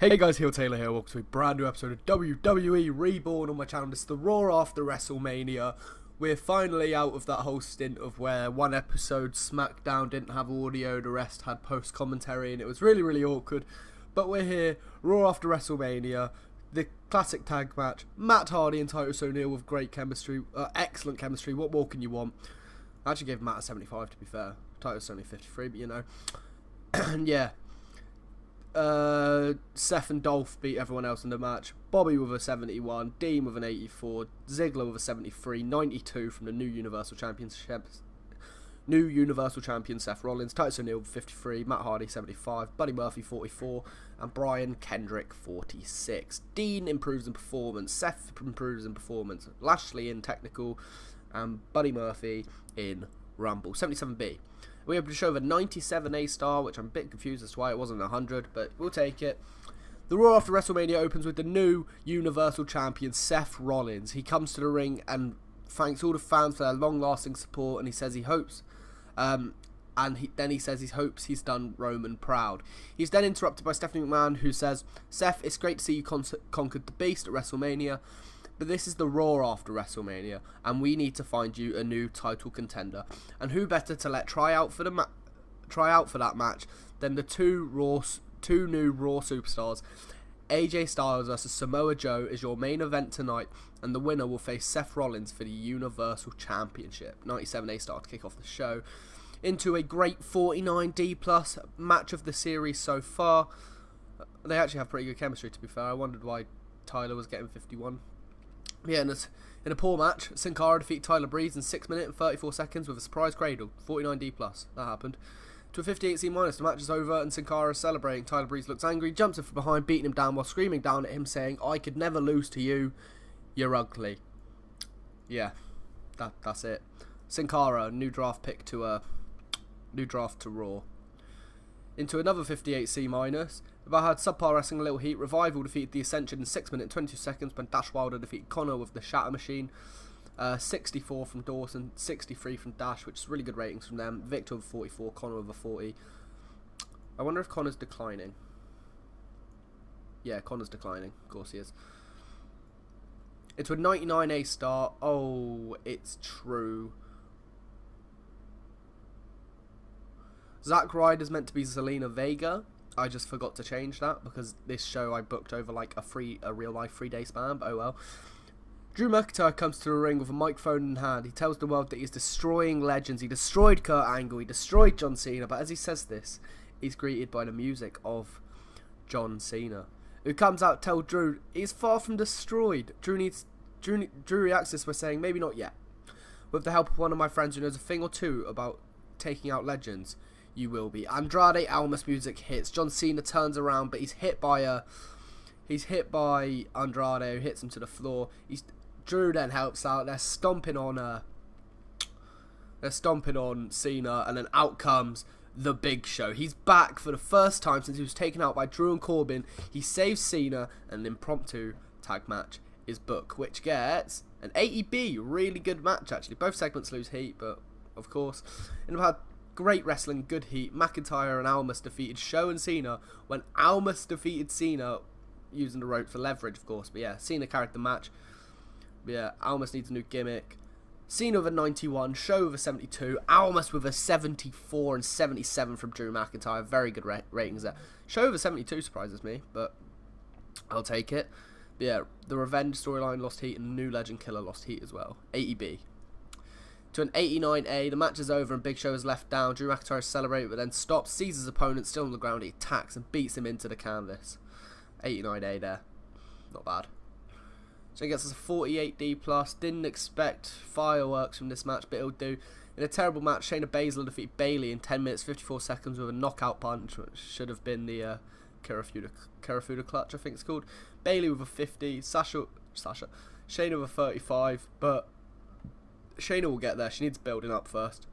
Hey guys, HeelTayler here, welcome to a brand new episode of WWE Reborn on my channel. This is the Raw after Wrestlemania. We're finally out of that whole stint of where one episode SmackDown didn't have audio, the rest had post-commentary, and it was really awkward. But we're here, Raw after Wrestlemania, the classic tag match, Matt Hardy and Titus O'Neil with great chemistry, excellent chemistry, what more can you want? I actually gave Matt a 75 to be fair, Titus only 53, but you know. And yeah. Seth and Dolph beat everyone else in the match. Bobby with a 71, Dean with an 84, Ziggler with a 73, 92 from the new Universal Champion Seth Rollins, Titus O'Neil with 53, Matt Hardy 75, Buddy Murphy 44, and Brian Kendrick 46. Dean improves in performance, Seth improves in performance, Lashley in technical, and Buddy Murphy in Rumble. 77B. We have to show the 97 A-star, which I'm a bit confused as to why it wasn't 100, but we'll take it. The Raw after WrestleMania opens with the new Universal Champion, Seth Rollins. He comes to the ring and thanks all the fans for their long-lasting support, and he says he hopes, he says he hopes he's done Roman proud. He's then interrupted by Stephanie McMahon, who says, Seth, it's great to see you conquered the Beast at WrestleMania, but this is the Raw after WrestleMania, and we need to find you a new title contender. And who better to let try out for that match than the two new Raw superstars? AJ Styles versus Samoa Joe is your main event tonight, and the winner will face Seth Rollins for the Universal Championship. 97 A-star to kick off the show. Into a great 49D+ match of the series so far. They actually have pretty good chemistry, to be fair. I wondered why Tyler was getting 51. Yeah, in a poor match, Sin Cara defeated Tyler Breeze in 6 minutes and 34 seconds with a surprise cradle. 49D+. That happened. To a 58C-, the match is over and Sin Cara is celebrating. Tyler Breeze looks angry, jumps in from behind, beating him down while screaming down at him, saying, I could never lose to you. You're ugly. Yeah, that's it. Sin Cara, new draft to Raw. Into another 58C-. About had subpar wrestling a little heat. Revival defeated the Ascension in 6 minutes and 22 seconds when Dash Wilder defeated Connor with the Shatter Machine. 64 from Dawson, 63 from Dash, which is really good ratings from them. Victor with 44, Connor with a 40. I wonder if Connor's declining. Yeah, Connor's declining. Of course he is. It's a 99 A-star. Oh, it's true. Zack Ryder's meant to be Zelina Vega. I just forgot to change that because this show I booked over like a real life 3-day span, but oh well. Drew McIntyre comes to the ring with a microphone in hand. He tells the world that he's destroying legends. He destroyed Kurt Angle, he destroyed John Cena, but as he says this, he's greeted by the music of John Cena, who comes out to tell Drew he's far from destroyed. Drew reacts to this by saying, maybe not yet. With the help of one of my friends who knows a thing or two about taking out legends, you will be. Andrade Almas music hits. John Cena turns around, but he's hit by Andrade, who hits him to the floor. Drew then helps out. They're stomping on Cena, and then out comes the Big Show. He's back for the first time since he was taken out by Drew and Corbin. He saves Cena, and an impromptu tag match is booked, which gets an 80B. Really good match actually. Both segments lose heat, but of course, in about great wrestling, good heat. McIntyre and Almas defeated Show and Cena when Almas defeated Cena using the rope for leverage, of course. But yeah, Cena carried the match. But yeah, Almas needs a new gimmick. Cena with a 91, Show with a 72, Almas with a 74 and 77 from Drew McIntyre. Very good ratings there. Show with a 72 surprises me, but I'll take it. But yeah, the Revenge storyline lost heat and New Legend Killer lost heat as well. 80B. To an 89A, the match is over and Big Show is left down. Drew McIntyre celebrates but then stops, sees his opponent still on the ground, he attacks and beats him into the canvas. 89A there. Not bad. So he gets us a 48D+. Didn't expect fireworks from this match, but it'll do. In a terrible match, Shayna Baszler defeated Bayley in 10 minutes 54 seconds with a knockout punch, which should have been the Karafuda clutch, I think it's called. Bayley with a 50, Shayna with a 35, but Shayna will get there. She needs building up first.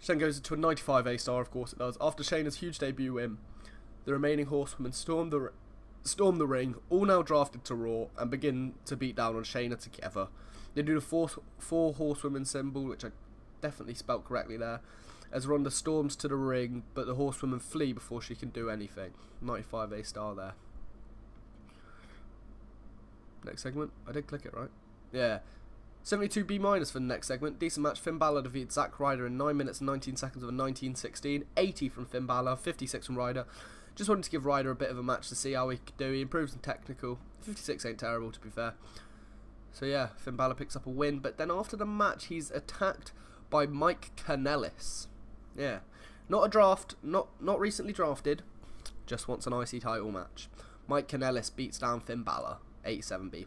She then goes into a 95 A-star, of course it does. After Shayna's huge debut win, the remaining horsewomen storm the ring, all now drafted to Raw, and begin to beat down on Shayna together. They do the four horsewomen symbol, which I definitely spelt correctly there, as Ronda storms to the ring, but the horsewomen flee before she can do anything. 95 A-star there. Next segment. I did click it, right? Yeah. 72B minus for the next segment. Decent match. Finn Balor defeated Zack Ryder in 9 minutes and 19 seconds of a 19-16. 80 from Finn Balor, 56 from Ryder. Just wanted to give Ryder a bit of a match to see how he could do. He improves in technical. 56 ain't terrible, to be fair. So yeah, Finn Balor picks up a win. But then after the match, he's attacked by Mike Kanellis. Yeah. Not a draft, not recently drafted. Just wants an IC title match. Mike Kanellis beats down Finn Balor. 87B+.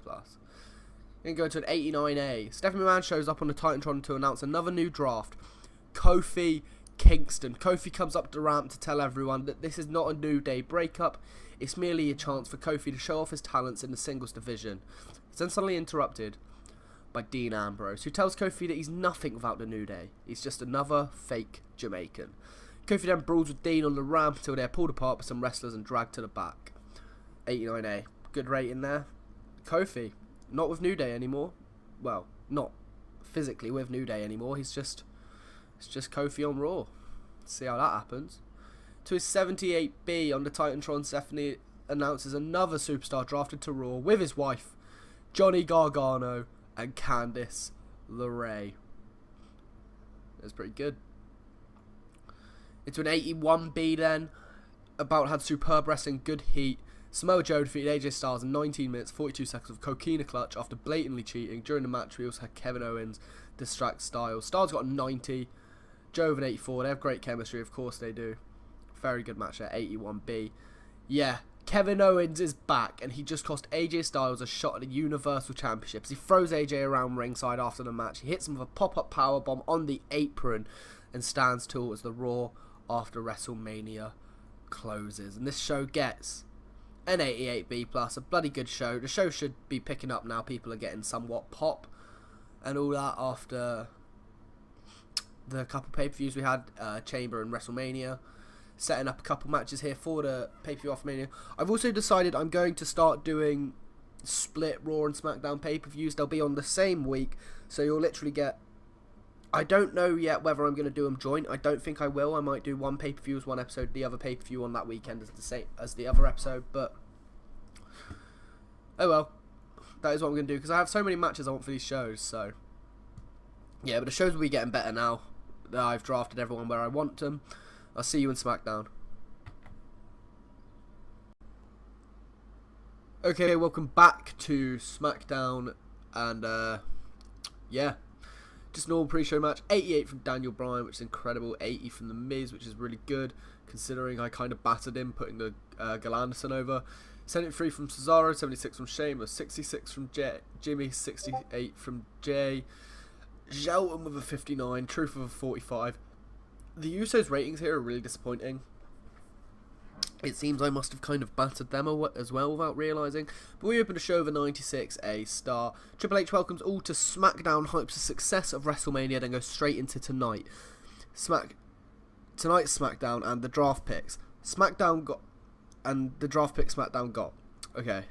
Then go to an 89A. Stephanie McMahon shows up on the Titantron to announce another new draft. Kofi Kingston. Kofi comes up the ramp to tell everyone that this is not a New Day breakup. It's merely a chance for Kofi to show off his talents in the singles division. He's then suddenly interrupted by Dean Ambrose, who tells Kofi that he's nothing without the New Day. He's just another fake Jamaican. Kofi then brawls with Dean on the ramp until they're pulled apart by some wrestlers and dragged to the back. 89A. Good rating there. Kofi. Not with New Day anymore. Well, not physically with New Day anymore. It's just Kofi on Raw. Let's see how that happens. To his 78B on the Titantron, Stephanie announces another superstar drafted to Raw with his wife, Johnny Gargano and Candice LeRae. That's pretty good. Into an 81B then. About had superb wrestling, good heat. Samoa Joe defeated AJ Styles in 19 minutes, 42 seconds of coquina clutch after blatantly cheating. During the match, we also had Kevin Owens distract Styles. Styles got a 90, Joe with an 84. They have great chemistry, of course they do. Very good match at 81B. Yeah, Kevin Owens is back, and he just cost AJ Styles a shot at the Universal Championships. He throws AJ around ringside after the match. He hits him with a pop-up powerbomb on the apron and stands tall as the Raw after WrestleMania closes. And this show gets an 88B+, a bloody good show. The show should be picking up now. People are getting somewhat pop and all that after the couple pay-per-views we had, Chamber and WrestleMania. Setting up a couple matches here for the pay-per-view off Mania. I've also decided I'm going to start doing split Raw and SmackDown pay-per-views. They'll be on the same week, so you'll literally get... I don't know yet whether I'm going to do them joint. I don't think I will. I might do one pay-per-view as one episode, the other pay-per-view on that weekend as the same as the other episode, but oh well. That is what I'm going to do, because I have so many matches I want for these shows, so yeah, but the shows will be getting better now that I've drafted everyone where I want them. I'll see you in SmackDown. Okay, welcome back to SmackDown, and yeah, just normal pre-show match. 88 from Daniel Bryan, which is incredible. 80 from The Miz, which is really good, considering I kind of battered him, putting the Galanderson over. 73 from Cesaro, 76 from Sheamus, 66 from Jimmy, 68 from Jay. Shelton with a 59, Truth with a 45. The Usos' ratings here are really disappointing. It seems I must have kind of battered them as well without realising. But we open the show with a 96A star. Triple H welcomes all to SmackDown, hypes the success of WrestleMania, then goes straight into tonight. Tonight's SmackDown and the draft picks. SmackDown got... And the draft pick SmackDown got. Okay.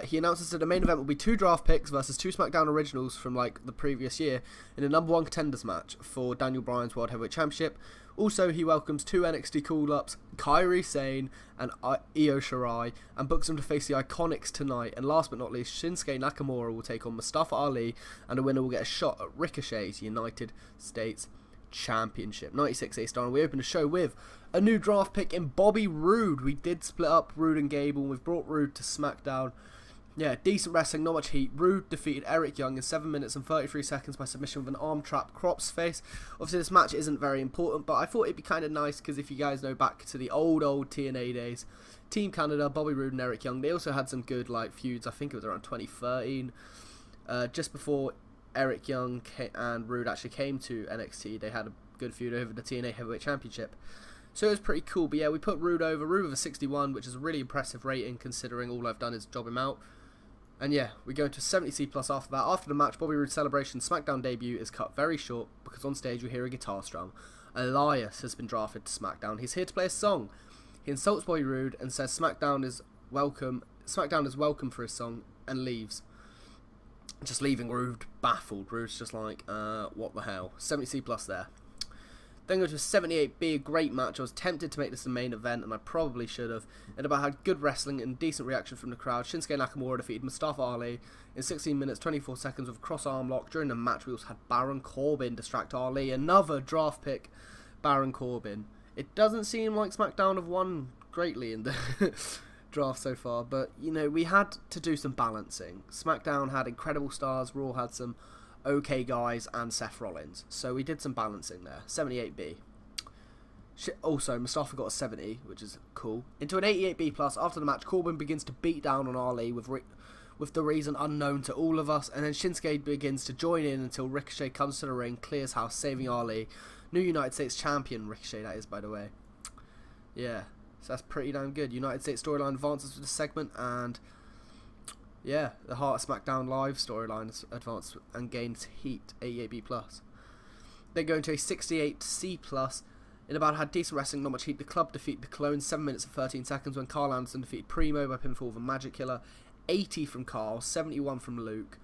He announces that the main event will be 2 draft picks versus 2 SmackDown originals from like the previous year in a #1 contenders match for Daniel Bryan's World Heavyweight Championship. Also, he welcomes 2 NXT call-ups, Kairi Sane and Io Shirai, and books them to face the Iconics tonight. And last but not least, Shinsuke Nakamura will take on Mustafa Ali, and the winner will get a shot at Ricochet's United States Championship. 96A star, and we open the show with a new draft pick in Bobby Roode. We did split up Roode and Gable, and we've brought Roode to SmackDown. Yeah, decent wrestling, not much heat. Roode defeated Eric Young in 7 minutes and 33 seconds by submission with an arm trap crops face. Obviously, this match isn't very important, but I thought it'd be kind of nice because if you guys know back to the old TNA days, Team Canada, Bobby Roode and Eric Young, they also had some good like feuds. I think it was around 2013, just before Eric Young and Roode actually came to NXT. They had a good feud over the TNA Heavyweight Championship. So it was pretty cool. But yeah, we put Roode over. Roode with a 61, which is a really impressive rating considering all I've done is job him out. And yeah, we go to 70C+ after that. After the match, Bobby Roode's celebration SmackDown debut is cut very short because on stage we hear a guitar strum. Elias has been drafted to SmackDown. He's here to play a song. He insults Bobby Roode and says SmackDown is welcome for his song, and leaves. Just leaving Roode baffled. Roode's just like, what the hell? 70C+ there. Then go to a 78B, a great match. I was tempted to make this the main event, and I probably should have. It about had good wrestling and decent reaction from the crowd. Shinsuke Nakamura defeated Mustafa Ali in 16 minutes 24 seconds with a cross arm lock. During the match, we also had Baron Corbin distract Ali. Another draft pick, Baron Corbin. It doesn't seem like SmackDown have won greatly in the draft so far, but you know, we had to do some balancing. SmackDown had incredible stars, Raw had some okay guys, and Seth Rollins, so we did some balancing there. 78B. Also, Mustafa got a 70, which is cool. Into an 88B plus. After the match, Corbin begins to beat down on Ali with the reason unknown to all of us, and then Shinsuke begins to join in until Ricochet comes to the ring, clears house, saving Ali. New United States champion, Ricochet, that is, by the way. Yeah, so that's pretty damn good. United States storyline advances for this segment, and yeah, the Heart of SmackDown Live storyline advanced and gains heat, 88B plus. Then going to a 68C plus. In about had decent wrestling, not much heat. The club defeat the Clone 7 minutes and 13 seconds when Carl Anderson defeated Primo by pinfall with a Magic Killer. 80 from Carl, 71 from Luke,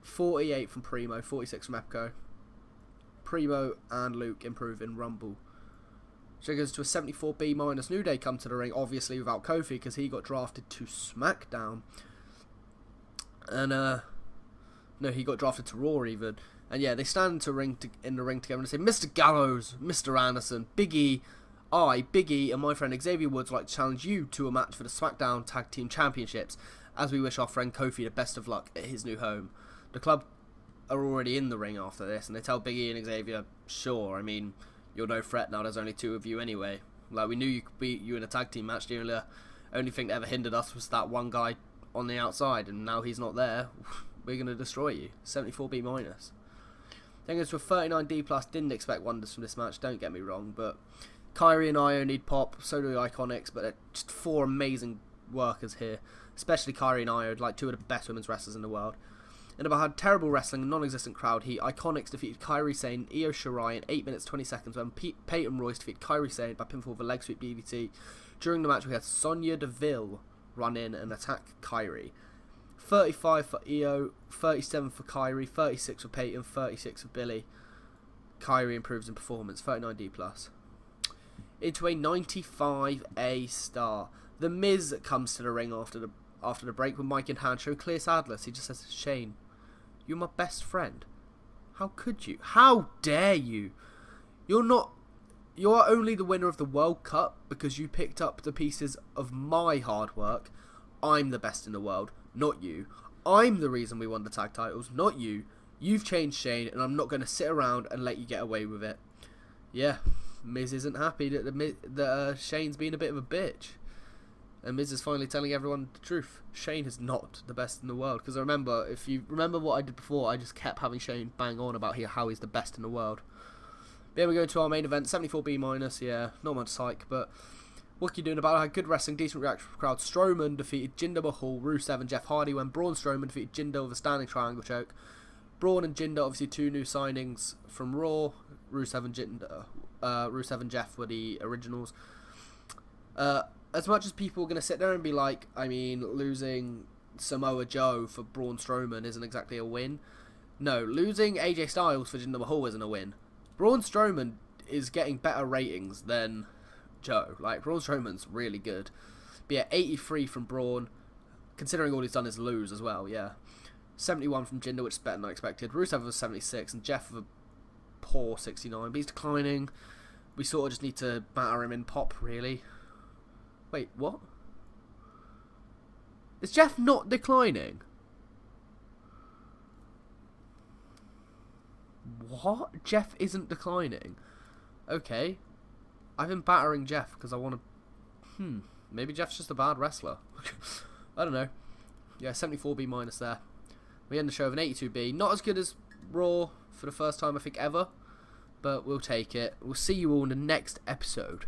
48 from Primo, 46 from Epco. Primo and Luke improve in Rumble. So it goes to a 74B minus. New Day come to the ring, obviously without Kofi because he got drafted to SmackDown. And no, he got drafted to Raw even. And yeah, they stand in the ring together and say, Mr. Gallows, Mr. Anderson, Big E, Big E, and my friend Xavier Woods would like to challenge you to a match for the SmackDown Tag Team Championships, as we wish our friend Kofi the best of luck at his new home. The club are already in the ring after this, and they tell Big E and Xavier, sure, I mean, you're no threat now, there's only 2 of you anyway. Like, we knew you could beat you in a tag team match, the only thing that ever hindered us was that one guy on the outside, and now he's not there, we're going to destroy you. 74B minus. Then goes to a 39D plus. Didn't expect wonders from this match, don't get me wrong, but Kyrie and Io need pop, so do the Iconics, but they're just 4 amazing workers here, especially Kyrie and Io, like 2 of the best women's wrestlers in the world. And about had terrible wrestling and non-existent crowd heat, Iconics defeated Kairi Sane, Io Shirai in 8 minutes 20 seconds when Peyton Royce defeated Kairi Sane by pinfall with a leg sweep DDT. During the match we had Sonya Deville run in and attack Kairi. 35 for Io, 37 for Kairi, 36 for Peyton, 36 for Billy. Kairi improves in performance, 39D plus. Into a 95A star. The Miz comes to the ring after the break with Mike in hand, show clear sadness. He just says, Shane, you're my best friend. How could you? How dare you? You are only the winner of the World Cup because you picked up the pieces of my hard work. I'm the best in the world, not you. I'm the reason we won the tag titles, not you. You've changed Shane, and I'm not going to sit around and let you get away with it. Yeah, Miz isn't happy that Shane's been a bit of a bitch. And Miz is finally telling everyone the truth. Shane is not the best in the world. Because if you remember what I did before, I just kept having Shane bang on about how he's the best in the world. Then we go to our main event, 74B minus. Yeah, not much psych, but what can you doing about it? Had good wrestling, decent reaction from the crowd. Strowman defeated Jinder Mahal, Rusev, and Jeff Hardy when Braun Strowman defeated Jinder with a standing triangle choke. Braun and Jinder, obviously 2 new signings from Raw. Rusev and Jeff were the originals. As much as people are going to sit there and be like, I mean, losing Samoa Joe for Braun Strowman isn't exactly a win. No, losing AJ Styles for Jinder Mahal isn't a win. Braun Strowman is getting better ratings than Joe. Like, Braun Strowman's really good. But yeah, 83 from Braun, considering all he's done is lose as well, yeah. 71 from Jinder, which is better than I expected. Rusev was 76, and Jeff with a poor 69. But he's declining. We sort of just need to batter him in pop, really. Wait, what? Is Jeff not declining? What? Jeff isn't declining? Okay. I've been battering Jeff because I want to... Maybe Jeff's just a bad wrestler. I don't know. Yeah, 74B minus there. We end the show with an 82B. Not as good as Raw for the first time, I think, ever. But we'll take it. We'll see you all in the next episode.